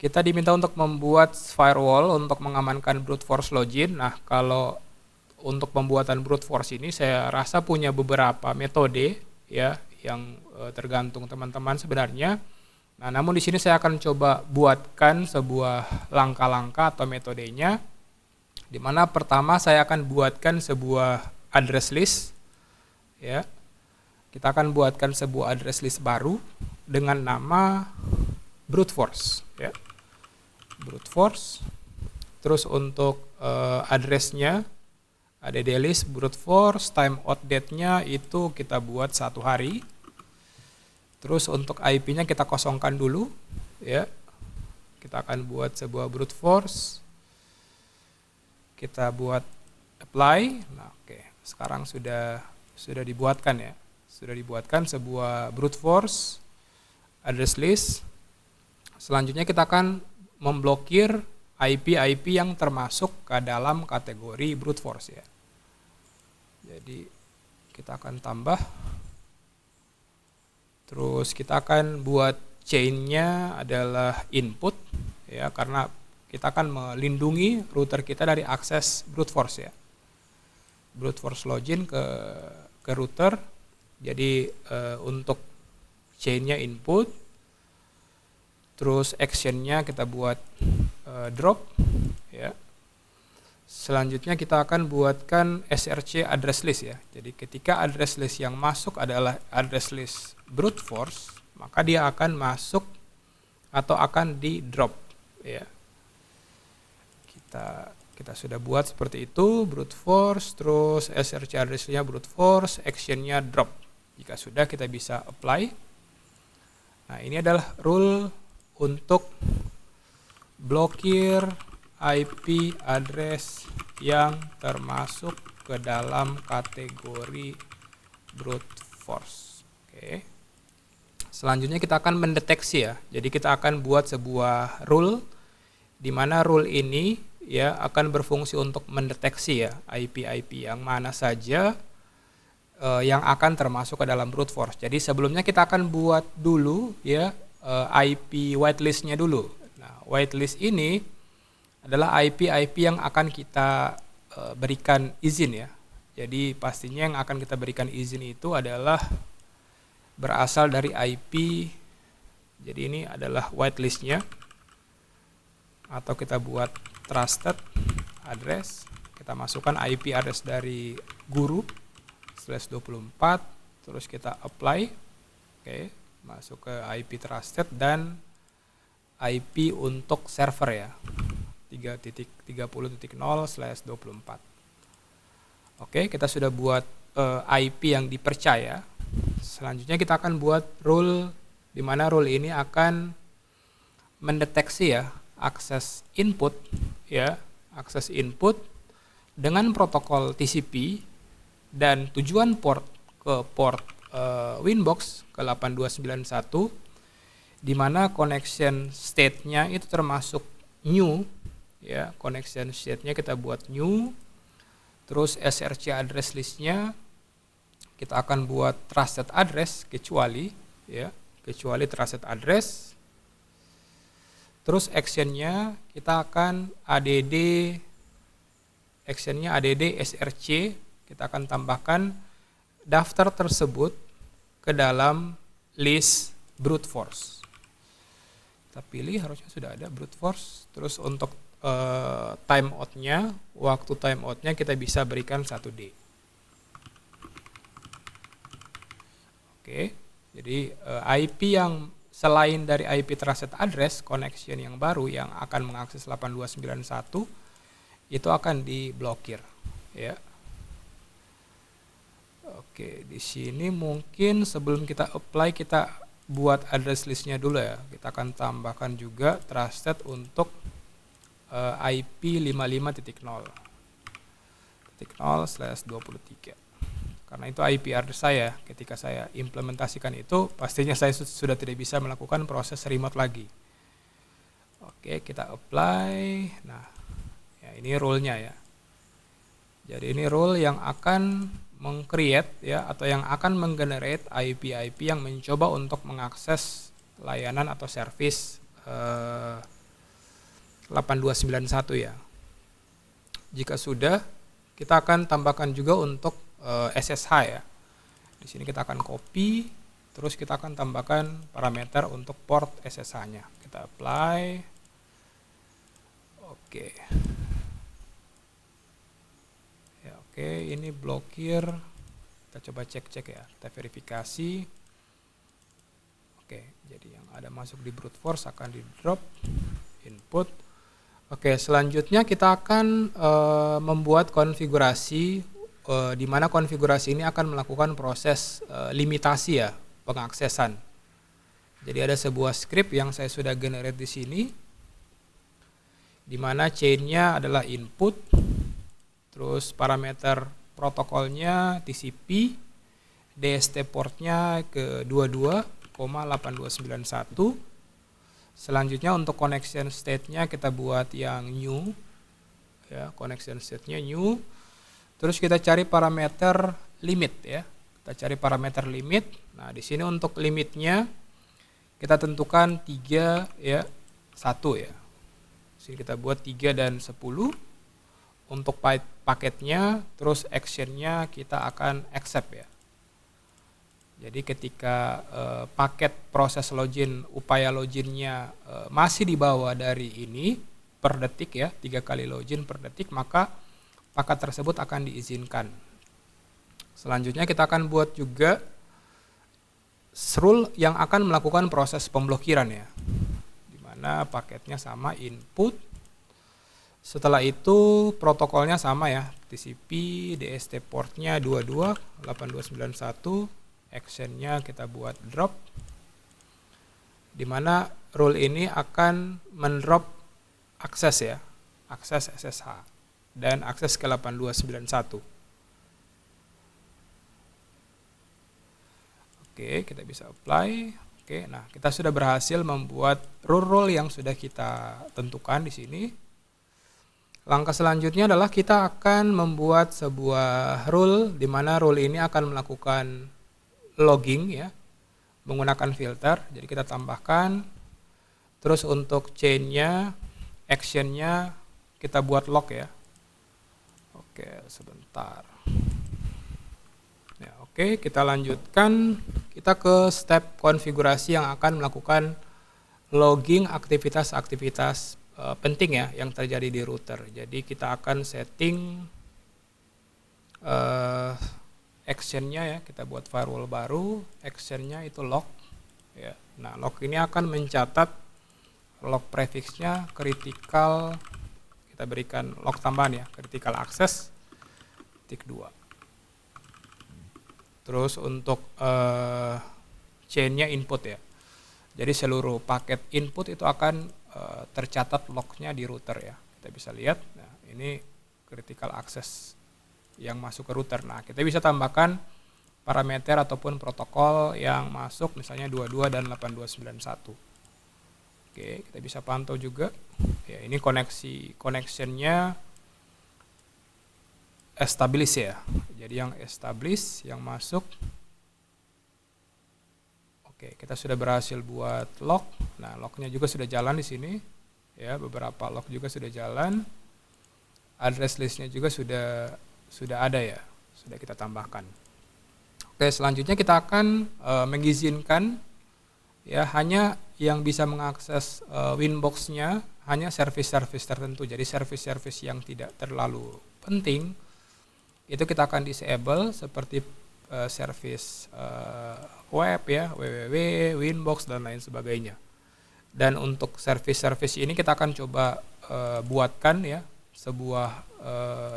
Kita diminta untuk membuat firewall untuk mengamankan brute force login. Nah, kalau untuk pembuatan brute force ini saya rasa punya beberapa metode, ya, yang tergantung teman-teman sebenarnya. Nah, namun di sini saya akan coba buatkan sebuah langkah-langkah atau metodenya, di mana pertama saya akan buatkan sebuah address list, ya. Kita akan buatkan sebuah address list baru dengan nama brute force, ya. Brute force. Terus untuk address-nya add list brute force, timeout date-nya itu kita buat 1 hari. Terus untuk IP-nya kita kosongkan dulu, ya. Kita akan buat sebuah brute force. Kita buat apply. Nah, oke. Sekarang sudah dibuatkan, ya. Sudah dibuatkan sebuah brute force address list. Selanjutnya kita akan memblokir IP-IP yang termasuk ke dalam kategori brute force, ya. Jadi kita akan tambah, terus kita akan buat chain-nya adalah input, ya, karena kita akan melindungi router kita dari akses brute force, ya. Brute force login ke router. Jadi untuk chain-nya input, terus action-nya kita buat drop, ya. Selanjutnya kita akan buatkan SRC address list, ya. Jadi ketika address list yang masuk adalah address list brute force, maka dia akan masuk atau akan di drop, ya. Kita sudah buat seperti itu, brute force, terus SRC address-nya brute force, action-nya drop. Jika sudah, kita bisa apply. Nah, ini adalah rule untuk blokir IP address yang termasuk ke dalam kategori brute force. Oke. Selanjutnya kita akan mendeteksi, ya. Jadi kita akan buat sebuah rule di mana rule ini, ya, akan berfungsi untuk mendeteksi, ya, IP-IP yang mana saja yang akan termasuk ke dalam brute force. Jadi sebelumnya kita akan buat dulu, ya, IP whitelist-nya dulu. Nah, whitelist ini adalah IP-IP yang akan kita berikan izin, ya. Jadi pastinya yang akan kita berikan izin itu adalah berasal dari IP. Jadi ini adalah whitelistnya, atau kita buat trusted address. Kita masukkan IP address dari guru /24, terus kita apply. Oke, masuk ke IP trusted dan IP untuk server ya, 3.30.0/24. Oke, kita sudah buat IP yang dipercaya. Selanjutnya kita akan buat rule, di mana rule ini akan mendeteksi ya akses input dengan protokol TCP dan tujuan port ke port Winbox ke 8291, di mana connection state-nya itu termasuk new ya, connection state-nya kita buat new. Terus SRC address list-nya kita akan buat trusted address kecuali trusted address. Terus action-nya kita akan add SRC, kita akan tambahkan daftar tersebut ke dalam list brute force. Kita pilih, harusnya sudah ada brute force. Terus untuk waktu timeout-nya kita bisa berikan 1D. Oke, jadi IP yang selain dari IP trusted address, connection yang baru yang akan mengakses 8291 itu akan diblokir ya. Oke, di sini mungkin sebelum kita apply kita buat address list-nya dulu ya. Kita akan tambahkan juga trusted untuk IP 55.0/23. Karena itu IP address saya. Ketika saya implementasikan itu, pastinya saya sudah tidak bisa melakukan proses remote lagi. Oke, kita apply. Nah, ya ini rule-nya ya. Jadi ini rule yang akan meng-create ya, atau yang akan menggenerate IP-IP yang mencoba untuk mengakses layanan atau service 8291 ya. Jika sudah, kita akan tambahkan juga untuk SSH ya. Di sini kita akan copy, terus kita akan tambahkan parameter untuk port SSH-nya. Kita apply. Oke. Ya, oke, ini blokir. Kita coba cek-cek ya, kita verifikasi. Oke, jadi yang ada masuk di brute force akan di drop input. Oke, selanjutnya kita akan membuat konfigurasi di mana konfigurasi ini akan melakukan proses limitasi ya, pengaksesan. Jadi ada sebuah script yang saya sudah generate di sini, di mana chain-nya adalah input, terus parameter protokolnya TCP, DST port-nya ke 22,8291. Selanjutnya untuk connection state-nya kita buat yang new ya, connection state-nya new. Terus kita cari parameter limit ya. Kita cari parameter limit. Nah, di sini untuk limitnya kita tentukan 3 ya, 1 ya. Di sini kita buat 3 dan 10. Untuk paketnya, terus action-nya kita akan accept ya. Jadi ketika paket proses login, upaya loginnya masih di bawah dari ini per detik ya, 3 kali login per detik, maka paket tersebut akan diizinkan. Selanjutnya kita akan buat juga rule yang akan melakukan proses pemblokiran ya, di mana paketnya sama input. Setelah itu protokolnya sama ya, TCP, DST portnya 22,8291. Action-nya kita buat drop, di mana rule ini akan mendrop akses ya, akses SSH dan akses ke 8291. Oke, kita bisa apply. Oke, nah kita sudah berhasil membuat rule yang sudah kita tentukan di sini. Langkah selanjutnya adalah kita akan membuat sebuah rule, di mana rule ini akan melakukan logging ya, menggunakan filter. Jadi kita tambahkan, terus untuk chain-nya, action-nya kita buat log ya. Oke, sebentar. Oke, kita lanjutkan. Kita ke step konfigurasi yang akan melakukan logging aktivitas-aktivitas penting ya yang terjadi di router. Jadi kita akan setting actionnya ya, kita buat firewall baru, actionnya itu log ya. Nah, log ini akan mencatat log prefixnya critical, kita berikan log tambahan ya, critical access titik 2. Terus untuk chainnya input ya, jadi seluruh paket input itu akan tercatat lognya di router ya, kita bisa lihat. Nah, ini critical access yang masuk ke router. Nah, kita bisa tambahkan parameter ataupun protokol yang masuk, misalnya 22 dan 8291. Oke, kita bisa pantau juga ya, ini connectionnya establish ya, jadi yang establish yang masuk. Oke, kita sudah berhasil buat log. Nah, lognya juga sudah jalan di sini ya, beberapa log juga sudah jalan. Address listnya juga sudah ada ya, sudah kita tambahkan. Oke, selanjutnya kita akan mengizinkan ya, hanya yang bisa mengakses Winbox-nya hanya service-service tertentu. Jadi service-service yang tidak terlalu penting itu kita akan disable, seperti service web ya, www, Winbox dan lain sebagainya. Dan untuk service-service ini kita akan coba buatkan ya sebuah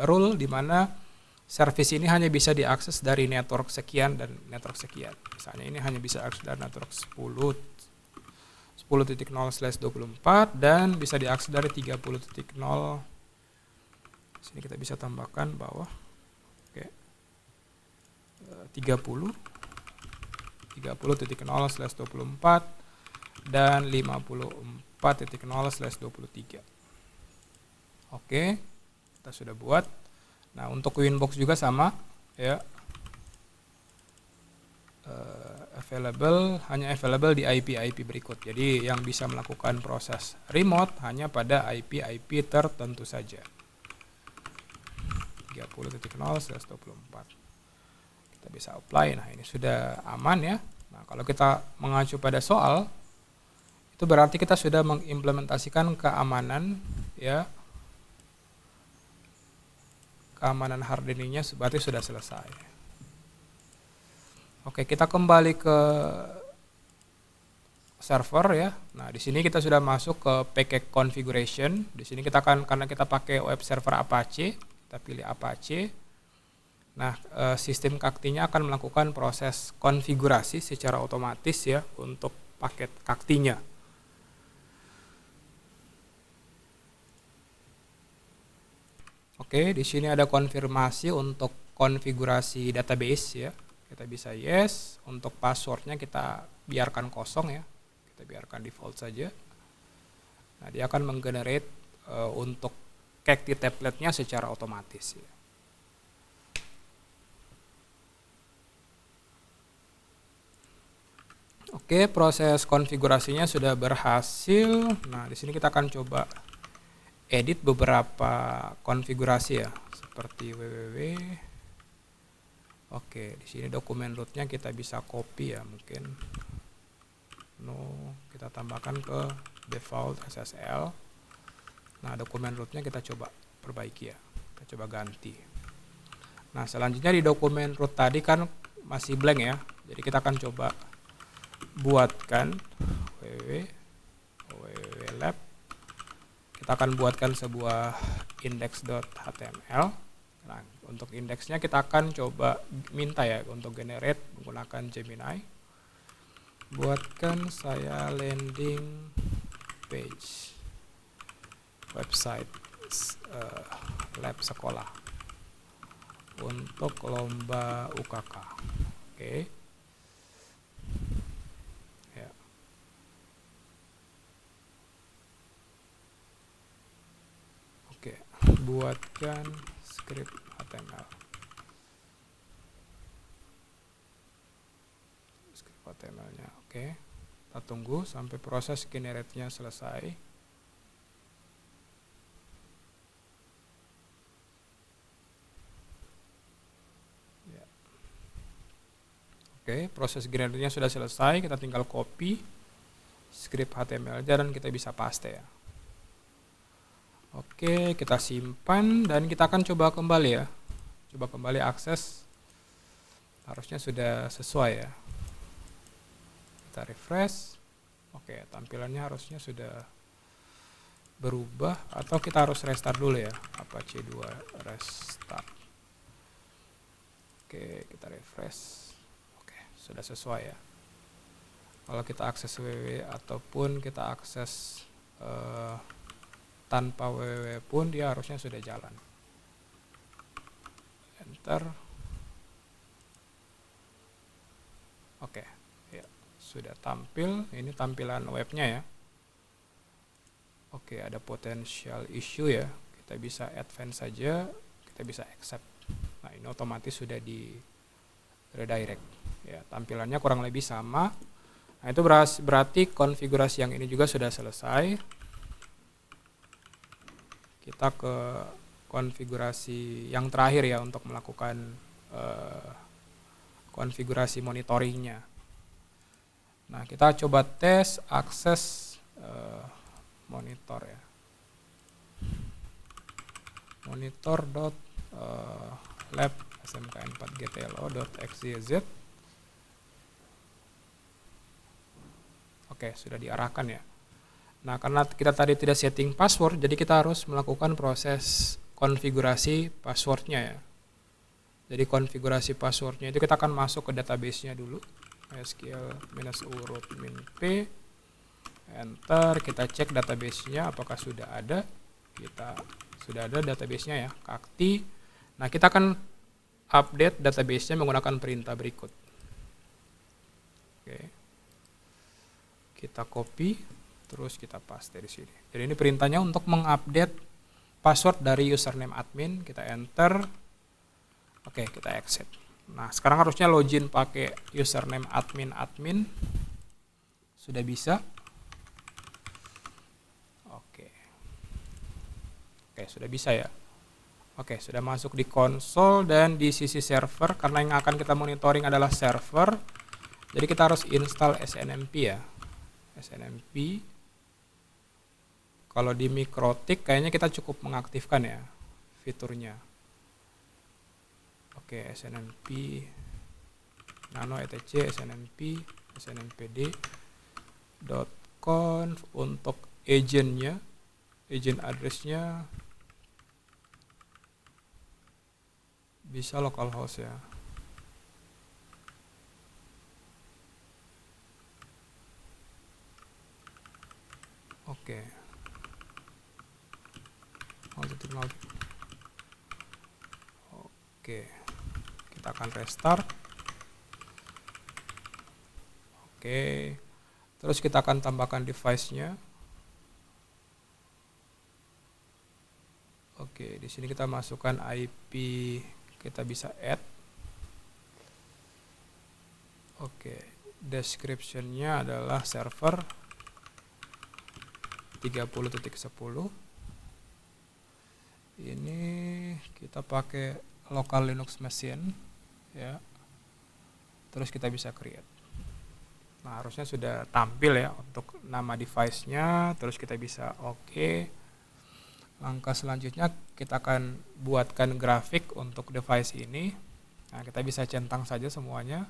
rule di mana service ini hanya bisa diakses dari network sekian dan network sekian. Misalnya ini hanya bisa akses dari network 10.0/24 dan bisa diakses dari 30.0. Sini kita bisa tambahkan bawah. Oke. 30.0/24 dan 54.0/23. Oke, kita sudah buat. Nah, untuk Winbox juga sama ya, hanya available di IP berikut. Jadi yang bisa melakukan proses remote hanya pada IP tertentu saja. 30.0/24. Kita bisa apply. Nah, ini sudah aman ya. Nah, kalau kita mengacu pada soal, itu berarti kita sudah mengimplementasikan keamanan ya. Keamanan hardeningnya berarti sudah selesai. Oke, kita kembali ke server ya. Nah, di sini kita sudah masuk ke package configuration. Di sini kita akan, karena kita pakai web server Apache, kita pilih Apache. Nah, sistem kaktinya akan melakukan proses konfigurasi secara otomatis ya untuk paket kaktinya. Oke, di sini ada konfirmasi untuk konfigurasi database ya. Kita bisa yes. Untuk passwordnya kita biarkan kosong ya. Kita biarkan default saja. Nah, dia akan menggenerate untuk cacti template-nya secara otomatis ya. Oke, proses konfigurasinya sudah berhasil. Nah, di sini kita akan coba edit beberapa konfigurasi ya, seperti www. Oke, di sini dokumen rootnya kita bisa copy ya, mungkin kita tambahkan ke default SSL. Nah, dokumen rootnya kita coba perbaiki ya, kita coba ganti. Nah, selanjutnya di dokumen root tadi kan masih blank ya, jadi kita akan coba buatkan www.lab. Kita akan buatkan sebuah index.html. Nah, untuk indeksnya kita akan coba minta ya untuk generate menggunakan Gemini. Buatkan saya landing page website lab sekolah untuk lomba UKK. Oke. Ya. Oke, buatkan script HTML. Script HTML-nya. Oke. Kita tunggu sampai proses generate-nya selesai. Ya. Oke, proses generate-nya sudah selesai, kita tinggal copy script HTML dan kita bisa paste ya. Oke, kita simpan dan kita akan coba kembali ya. Coba kembali akses. Harusnya sudah sesuai ya. Kita refresh. Oke, tampilannya harusnya sudah berubah atau kita harus restart dulu ya. Apache 2 restart. Oke, kita refresh. Oke, sudah sesuai ya. Kalau kita akses www ataupun kita akses tanpa www pun dia harusnya sudah jalan. Enter. Oke, ya, sudah tampil. Ini tampilan webnya ya. Oke, ada potential issue ya. Kita bisa advance saja, kita bisa accept. Nah, ini otomatis sudah di redirect. Ya, tampilannya kurang lebih sama. Nah, itu berarti konfigurasi yang ini juga sudah selesai. Kita ke konfigurasi yang terakhir ya untuk melakukan konfigurasi monitoringnya. Nah, kita coba tes akses monitor ya. Monitor.lab smkn4gtlo.xyz. Oke, sudah diarahkan ya. Nah, karena kita tadi tidak setting password, jadi kita harus melakukan proses konfigurasi passwordnya ya. Jadi konfigurasi passwordnya itu kita akan masuk ke database-nya dulu. SQL-u root min p. Enter, kita cek database-nya apakah sudah ada. Sudah ada database-nya ya, Kakti. Nah, kita akan update database-nya menggunakan perintah berikut. Oke. Kita copy, terus kita paste di sini. Jadi ini perintahnya untuk mengupdate password dari username admin. Kita enter. Oke, kita exit. Nah, sekarang harusnya login pakai username admin. Sudah bisa. Oke, sudah bisa ya. Oke, sudah masuk di konsol dan di sisi server. Karena yang akan kita monitoring adalah server. Jadi kita harus install SNMP ya. SNMP. Kalau di Mikrotik kayaknya kita cukup mengaktifkan ya fiturnya. Oke, SNMP nano etc SNMP snmpd.conf untuk agentnya, agent addressnya bisa localhost ya. Oke. Oke. Kita akan restart. Oke. Terus kita akan tambahkan device-nya. Oke, di sini kita masukkan IP, kita bisa add. Oke, description-nya adalah server 30.10. Ini kita pakai local Linux machine ya. Terus kita bisa create. Nah, harusnya sudah tampil ya untuk nama device-nya, terus kita bisa oke. Langkah selanjutnya kita akan buatkan grafik untuk device ini. Nah, kita bisa centang saja semuanya.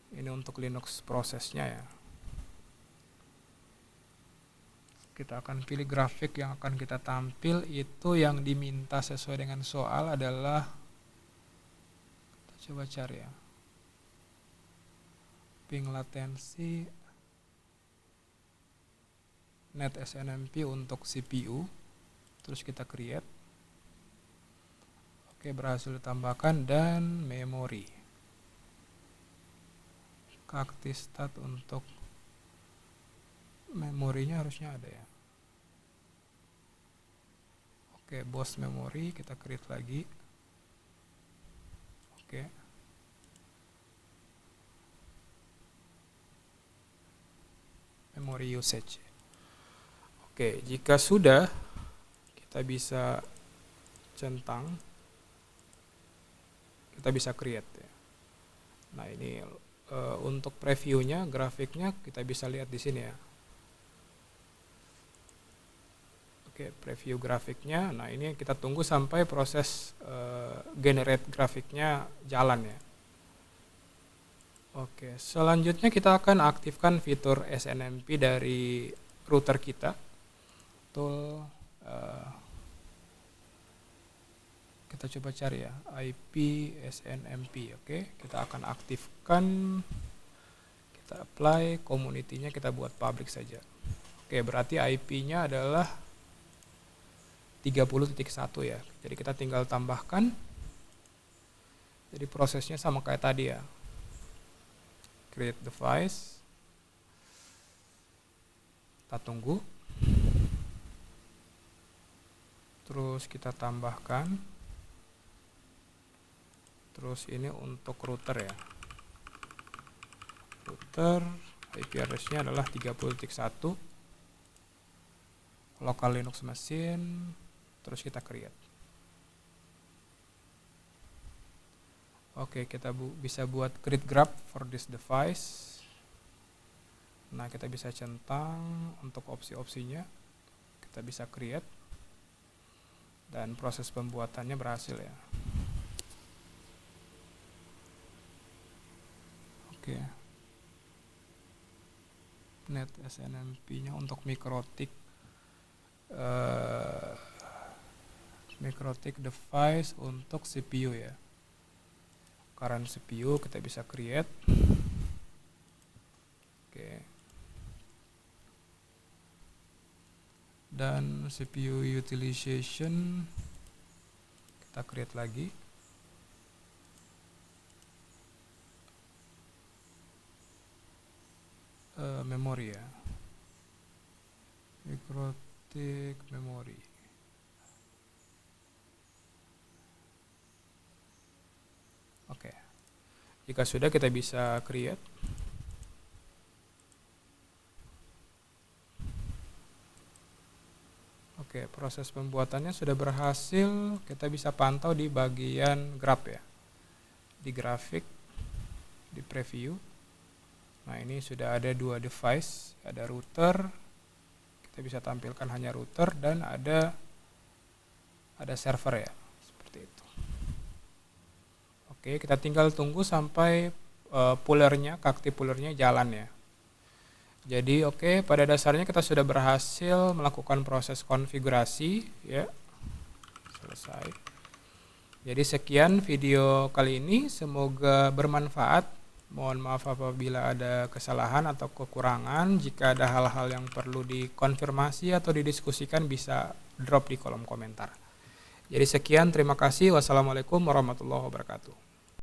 Ini untuk Linux prosesnya ya. Kita akan pilih grafik yang akan kita tampil. Itu yang diminta sesuai dengan soal adalah, kita coba cari ya, ping latensi net SNMP untuk CPU. Terus kita create. Oke, berhasil ditambahkan. Dan memori Kaktistat untuk memorinya harusnya ada ya. Oke, BOS memori kita create lagi. Oke. Memory usage. Oke, jika sudah, kita bisa centang. Kita bisa create ya. Nah, ini untuk previewnya, grafiknya kita bisa lihat di sini ya. Oke, preview grafiknya. Nah, ini kita tunggu sampai proses generate grafiknya jalan ya. Oke, selanjutnya kita akan aktifkan fitur SNMP dari router kita. Tool, kita coba cari ya, IP SNMP. Oke, kita akan aktifkan, kita apply, community-nya kita buat public saja. Oke, berarti IP-nya adalah 30.1 ya. Jadi kita tinggal tambahkan. Jadi prosesnya sama kayak tadi ya. Create device. Kita tunggu. Terus kita tambahkan. Terus ini untuk router ya. Router IP address-nya adalah 30.1. Local Linux machine. Terus kita create. Oke, kita bisa buat create graph for this device. Nah, kita bisa centang untuk opsi-opsinya. Kita bisa create. Dan proses pembuatannya berhasil ya. Oke. Net SNMP-nya untuk MikroTik. MikroTik device untuk CPU ya. Current CPU kita bisa create. Oke. Dan CPU utilization kita create lagi. Memori ya. MikroTik memory. Oke. Jika sudah, kita bisa create. Oke, proses pembuatannya sudah berhasil. Kita bisa pantau di bagian graph ya. Di grafik, di preview. Nah, ini sudah ada 2 device, ada router. Kita bisa tampilkan hanya router dan ada server ya. Seperti itu. Oke, kita tinggal tunggu sampai pullernya, kakti pullernya jalan ya. Jadi oke, pada dasarnya kita sudah berhasil melakukan proses konfigurasi ya. Selesai. Jadi sekian video kali ini, semoga bermanfaat. Mohon maaf apabila ada kesalahan atau kekurangan. Jika ada hal-hal yang perlu dikonfirmasi atau didiskusikan, bisa drop di kolom komentar. Jadi sekian, terima kasih. Wassalamualaikum warahmatullahi wabarakatuh.